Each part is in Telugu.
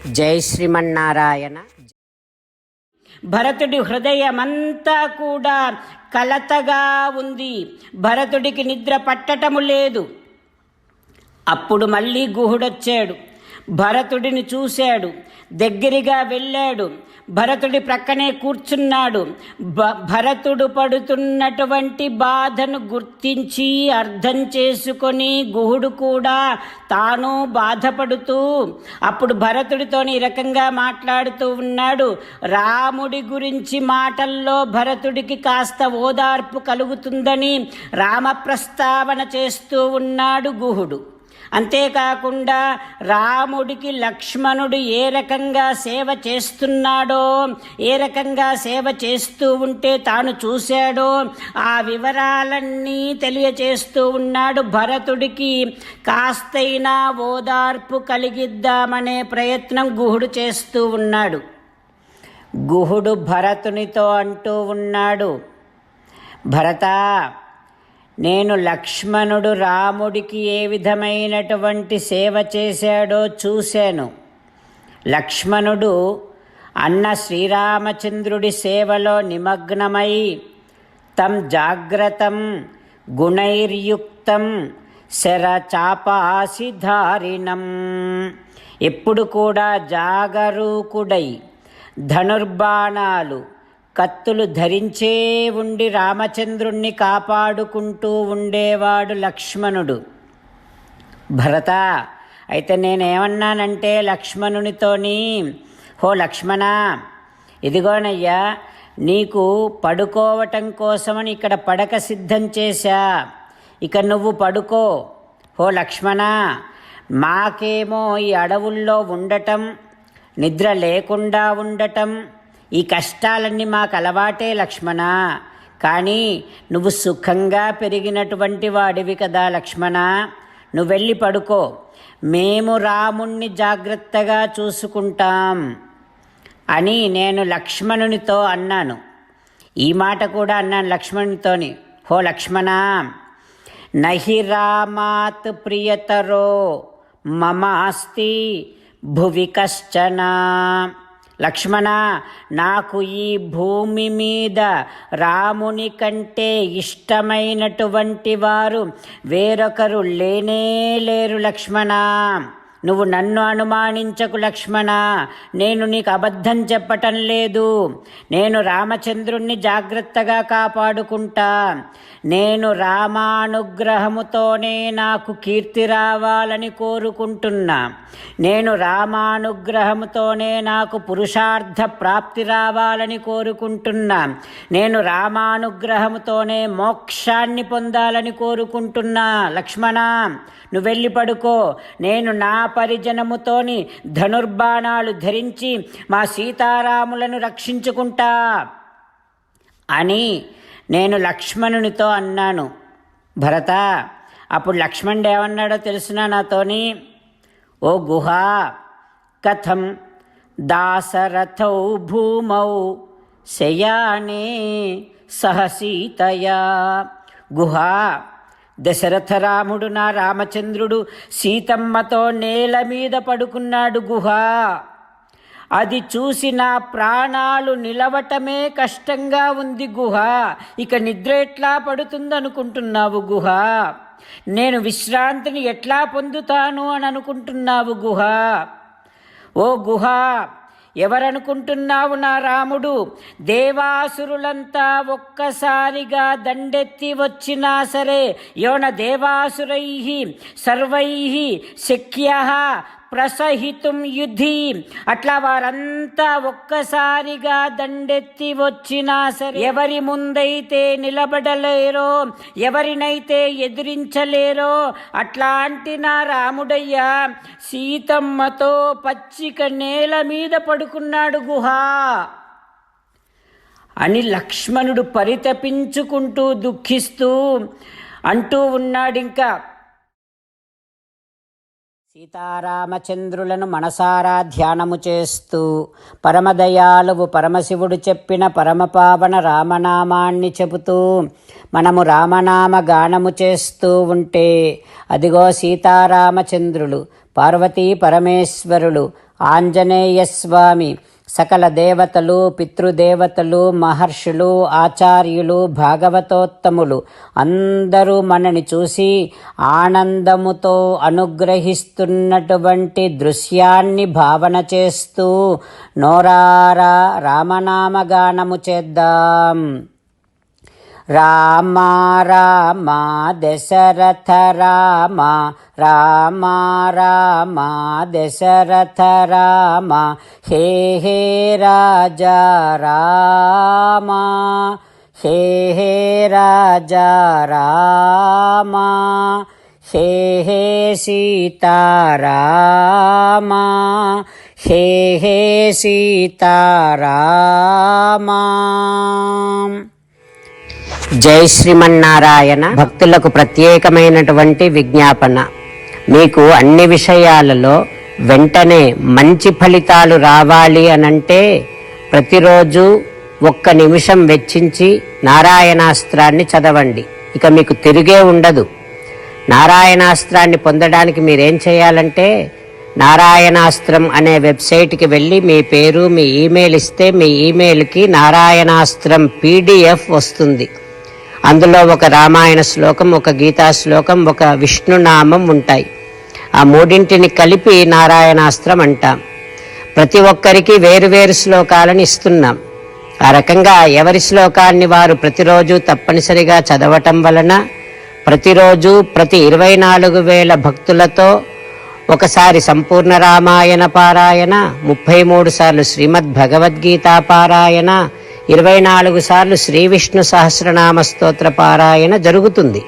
జై శ్రీమన్నారాయణ. భరతుడి హృదయమంతా కూడా కలతగా ఉంది. భరతుడికి నిద్ర పట్టటము లేదు. అప్పుడు మళ్ళీ గుహుడొచ్చాడు. భరతుడిని చూశాడు, దగ్గరగా వెళ్ళాడు, భరతుడి ప్రక్కనే కూర్చున్నాడు. భరతుడు పడుతున్నటువంటి బాధను గుర్తించి అర్థం చేసుకొని గుహుడు కూడా తాను బాధపడుతూ అప్పుడు భరతుడితో ఈ రకంగా మాట్లాడుతూ ఉన్నాడు. రాముడి గురించి మాటల్లో భరతుడికి కాస్త ఓదార్పు కలుగుతుందని రామ ప్రస్తావన చేస్తూ ఉన్నాడు గుహుడు. అంతేకాకుండా రాముడికి లక్ష్మణుడు ఏ రకంగా సేవ చేస్తున్నాడో, ఏ రకంగా సేవ చేస్తూ ఉంటే తాను చూశాడో ఆ వివరాలన్నీ తెలియచేస్తూ ఉన్నాడు. భరతుడికి కాస్తైనా ఓదార్పు కలిగిద్దామనే ప్రయత్నం గుహుడు చేస్తూ ఉన్నాడు. గుహుడు భరతునితో అంటూ ఉన్నాడు, భరతా, నేను లక్ష్మణుడు రాముడికి ఏ విధమైనటువంటి సేవ చేశాడో చూశాను. లక్ష్మణుడు అన్న శ్రీరామచంద్రుడి సేవలో నిమగ్నమై తం జాగ్రత్తం గుణైర్యుక్తం శరచాపాసిధారిణం, ఎప్పుడు కూడా జాగరూకుడై ధనుర్బాణాలు కత్తులు ధరించే ఉండి రామచంద్రుణ్ణి కాపాడుకుంటూ ఉండేవాడు లక్ష్మణుడు. భరత, అయితే నేనేమన్నానంటే లక్ష్మణునితోని, హో లక్ష్మణ, ఇదిగోనయ్యా నీకు పడుకోవటం కోసమని ఇక్కడ పడక సిద్ధం చేశా, ఇక నువ్వు పడుకో. హో లక్ష్మణ, మాకేమో ఈ అడవుల్లో ఉండటం, నిద్ర లేకుండా ఉండటం, ఈ కష్టాలన్నీ మాకు అలవాటే లక్ష్మణ. కానీ నువ్వు సుఖంగా పెరిగినటువంటి వాడివి కదా లక్ష్మణ, నువ్వు వెళ్ళి పడుకో, మేము రాముణ్ణి జాగ్రత్తగా చూసుకుంటాం అని నేను లక్ష్మణునితో అన్నాను. ఈ మాట కూడా అన్నాను లక్ష్మణునితోని. హో లక్ష్మణ, నహి రామాత్ ప్రియతరో మమాస్తి భువి కశ్చన. లక్ష్మణ, నాకు ఈ భూమి మీద రాముని కంటే ఇష్టమైనటువంటి వారు వేరొకరు లేనే లేరు లక్ష్మణ. నువ్వు నన్ను అనుమానించకు లక్ష్మణ, నేను నీకు అబద్ధం చెప్పటం లేదు. నేను రామచంద్రుణ్ణి జాగ్రత్తగా కాపాడుకుంటా. నేను రామానుగ్రహముతోనే నాకు కీర్తి రావాలని కోరుకుంటున్నా. నేను రామానుగ్రహముతోనే నాకు పురుషార్థ ప్రాప్తి రావాలని కోరుకుంటున్నా. నేను రామానుగ్రహముతోనే మోక్షాన్ని పొందాలని కోరుకుంటున్నా. లక్ష్మణ, నువ్వు వెళ్ళి పడుకో, నేను నా పరిజనముతోని ధనుర్బాణాలు ధరించి మా సీతారాములను రక్షించుకుంటా అని నేను లక్ష్మణునితో అన్నాను. భరత, అప్పుడు లక్ష్మణుడు ఏమన్నాడో తెలుసునా నాతోని, ఓ గుహ, కథం దాశరథౌ భూమౌ శయానే సహ సీతయా. గుహ, దశరథరాముడు నా రామచంద్రుడు సీతమ్మతో నేల మీద పడుకున్నాడు గుహ. అది చూసి నా ప్రాణాలు నిలవటమే కష్టంగా ఉంది గుహ. ఇక నిద్ర ఎట్లా పడుతుందనుకుంటున్నావు గుహ? నేను విశ్రాంతిని ఎట్లా పొందుతాను అని అనుకుంటున్నావు గుహ? ఓ గుహ, ఎవరనుకుంటున్నావు నా రాముడు? దేవాసురులంతా ఒక్కసారిగా దండెత్తి వచ్చినా సరే, యోన దేవాసురై సర్వై శక్య ప్రసహితుం యుద్ధి, అట్లా వారంతా ఒక్కసారిగా దండెత్తి వచ్చినా సరే ఎవరి ముందైతే నిలబడలేరో, ఎవరినైతే ఎదిరించలేరో అట్లాంటి నా రాముడయ్యా సీతమ్మతో పచ్చిక నేల మీద పడుకున్నాడు గుహ అని లక్ష్మణుడు పరితపించుకుంటూ దుఃఖిస్తూ అంటూ ఉన్నాడింకా. సీతారామచంద్రులను మనసారా ధ్యానము చేస్తూ పరమదయాలువు పరమశివుడు చెప్పిన పరమపావన రామనామాన్ని చెబుతూ మనము రామనామ గానము చేస్తూ ఉంటే అదిగో సీతారామచంద్రులు పార్వతీ పరమేశ్వరులు ఆంజనేయస్వామి, సకల దేవతలు, పితృదేవతలు, మహర్షులు, ఆచార్యులు, భాగవతోత్తములు అందరూ మనని చూసి ఆనందముతో అనుగ్రహిస్తున్నటువంటి దృశ్యాన్ని భావన చేస్తూ నోరారా రామనామగానము చేద్దాం. రామ రామ దశరథ రామ, రామ రామ దశరథ రామ, హే హే రాజా రామ, హే హే రాజా రామ, హే హే సీతారామ, హే హే సీతారామ. జై శ్రీమన్నారాయణ. భక్తులకు ప్రత్యేకమైనటువంటి విజ్ఞాపన. మీకు అన్ని విషయాలలో వెంటనే మంచి ఫలితాలు రావాలి అనంటే ప్రతిరోజు 1 నిమిషం వెచ్చించి నారాయణాస్త్రాన్ని చదవండి. ఇక మీకు తిరిగే ఉండదు. నారాయణాస్త్రాన్ని పొందడానికి మీరేం చేయాలంటే నారాయణాస్త్రం అనే వెబ్సైట్కి వెళ్ళి మీ పేరు, మీ ఈమెయిల్ ఇస్తే మీ ఈమెయిల్కి నారాయణాస్త్రం PDF వస్తుంది. అందులో ఒక రామాయణ శ్లోకం, ఒక గీతా శ్లోకం, ఒక విష్ణునామం ఉంటాయి. ఆ మూడింటిని కలిపి నారాయణాస్త్రం అంటాం. ప్రతి ఒక్కరికి వేరువేరు శ్లోకాలను ఇస్తున్నాం. ఆ రకంగా ఎవరి శ్లోకాన్ని వారు ప్రతిరోజు తప్పనిసరిగా చదవటం వలన ప్రతిరోజు ప్రతి 24,000 భక్తులతో ఒకసారి సంపూర్ణ రామాయణ పారాయణ, 33 సార్లు శ్రీమద్ భగవద్గీత పారాయణ, 24 సార్లు శ్రీ విష్ణు సహస్రనామ స్తోత్ర పారాయణ జరుగుతుంది.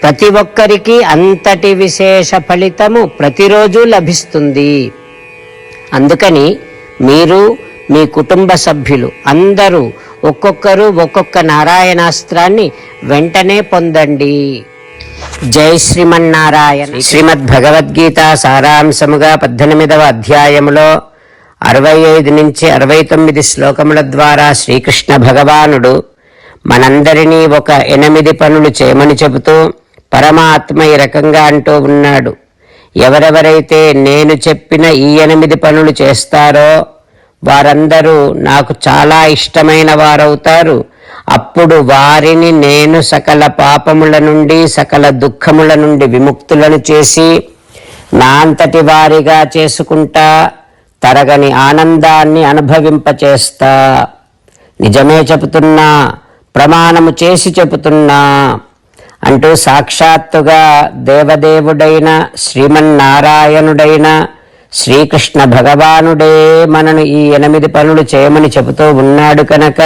ప్రతి ఒక్కరికి అంతటి విశేష ఫలితము ప్రతిరోజు లభిస్తుంది. అందుకని మీరు, మీ కుటుంబ సభ్యులు అందరూ ఒక్కొక్కరు ఒక్కొక్క నారాయణాస్త్రాన్ని వెంటనే పొందండి. జై శ్రీమన్నారాయణ. శ్రీమద్ భగవద్గీత సారాంశముగా 18వ అధ్యాయములో 65 నుంచి 69 శ్లోకముల ద్వారా శ్రీకృష్ణ భగవానుడు మనందరినీ ఒక 8 పనులు చేయమని చెబుతూ పరమాత్మ ఈ రకంగా అంటూ ఉన్నాడు. ఎవరెవరైతే నేను చెప్పిన ఈ 8 పనులు చేస్తారో వారందరూ నాకు చాలా ఇష్టమైన వారవుతారు. అప్పుడు వారిని నేను సకల పాపముల నుండి, సకల దుఃఖముల నుండి విముక్తులను చేసి నా అంతటి వారిగా చేసుకుంటా, తరగని ఆనందాన్ని అనుభవింపచేస్తా. నిజమే చెబుతున్నా, ప్రమాణము చేసి చెబుతున్నా అంటూ సాక్షాత్తుగా దేవదేవుడైన శ్రీమన్నారాయణుడైన శ్రీకృష్ణ భగవానుడే మనను ఈ 8 పనులు చేయమని చెబుతూ ఉన్నాడు కనుక,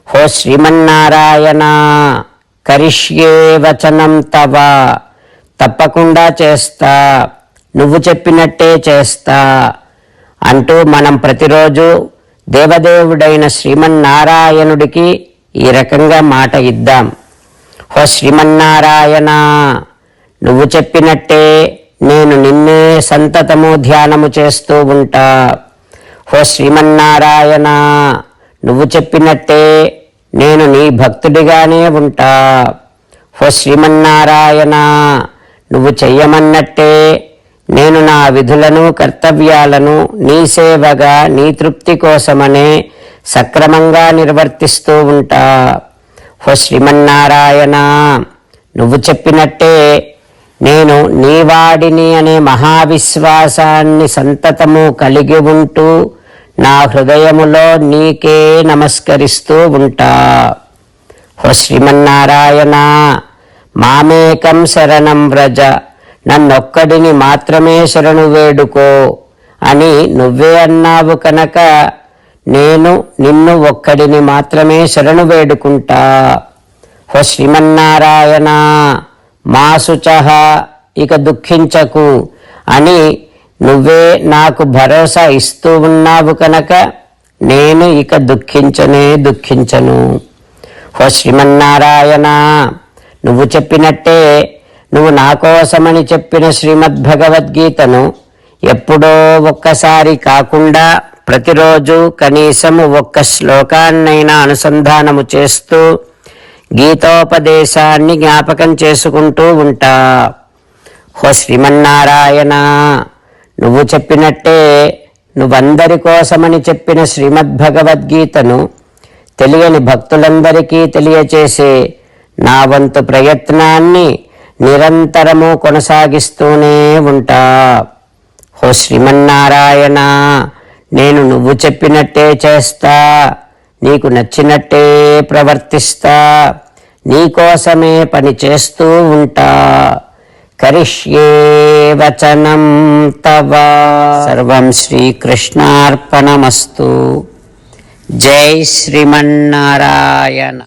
హో శ్రీమన్నారాయణ, కరిష్యే వచనం తవ, తప్పకుండా చేస్తా, నువ్వు చెప్పినట్టే చేస్తా అంటూ మనం ప్రతిరోజు దేవదేవుడైన శ్రీమన్నారాయణుడికి ఈ రకంగా మాట ఇద్దాం. హో శ్రీమన్నారాయణ, నువ్వు చెప్పినట్టే నేను నిన్నే సంతతము ధ్యానము చేస్తూ ఉంటా. హో శ్రీమన్నారాయణ, నువ్వు చెప్పినట్టే నేను నీ భక్తుడిగానే ఉంటా. హో శ్రీమన్నారాయణ, నువ్వు చెయ్యమన్నట్టే నేను నా విధులను, కర్తవ్యాలను నీ సేవగా, నీ తృప్తి కోసమనే సక్రమంగా నిర్వర్తిస్తూ ఉంటా. హో శ్రీమన్నారాయణ, నువ్వు చెప్పినట్టే నేను నీవాడిని అనే మహావిశ్వాసాన్ని సంతతము కలిగి ఉంటూ నా హృదయములో నీకే నమస్కరిస్తూ ఉంటా. హో శ్రీమన్నారాయణ, మామేకం శరణం వ్రజ, నన్నొక్కడిని మాత్రమే శరణు వేడుకో అని నువ్వే అన్నావు కనుక నేను నిన్ను ఒక్కడిని మాత్రమే శరణు వేడుకుంటా. హో శ్రీమన్నారాయణ, మా శుచః, ఇక దుఃఖించకు అని నువ్వే నాకు భరోసా ఇస్తూ ఉన్నావు కనుక నేను ఇక దుఃఖించను. హో శ్రీమన్నారాయణ, నువ్వు చెప్పినట్టే నువ్వు నా కోసమని చెప్పిన శ్రీమద్భగవద్గీతను ఎప్పుడో ఒక్కసారి కాకుండా ప్రతిరోజు కనీసము 1 శ్లోకాన్నైనా అనుసంధానము చేస్తూ గీతోపదేశాన్ని జ్ఞాపకం చేసుకుంటూ ఉంటా. హో శ్రీమన్నారాయణ, నువ్వు చెప్పినట్టే నువ్వందరి కోసమని చెప్పిన శ్రీమద్భగవద్గీతను తెలియని భక్తులందరికీ తెలియచేసే నా వంతు ప్రయత్నాన్ని నిరంతరము కొనసాగిస్తూనే ఉంటా. ఓ శ్రీమన్నారాయణ, నేను నువ్వు చెప్పినట్టే చేస్తా, నీకు నచ్చినట్టే ప్రవర్తిస్తా, నీకోసమే పని చేస్తూ ఉంటా. కరిష్యే వచనం తవ. సర్వం శ్రీకృష్ణార్పణమస్తు. జై శ్రీమన్నారాయణ.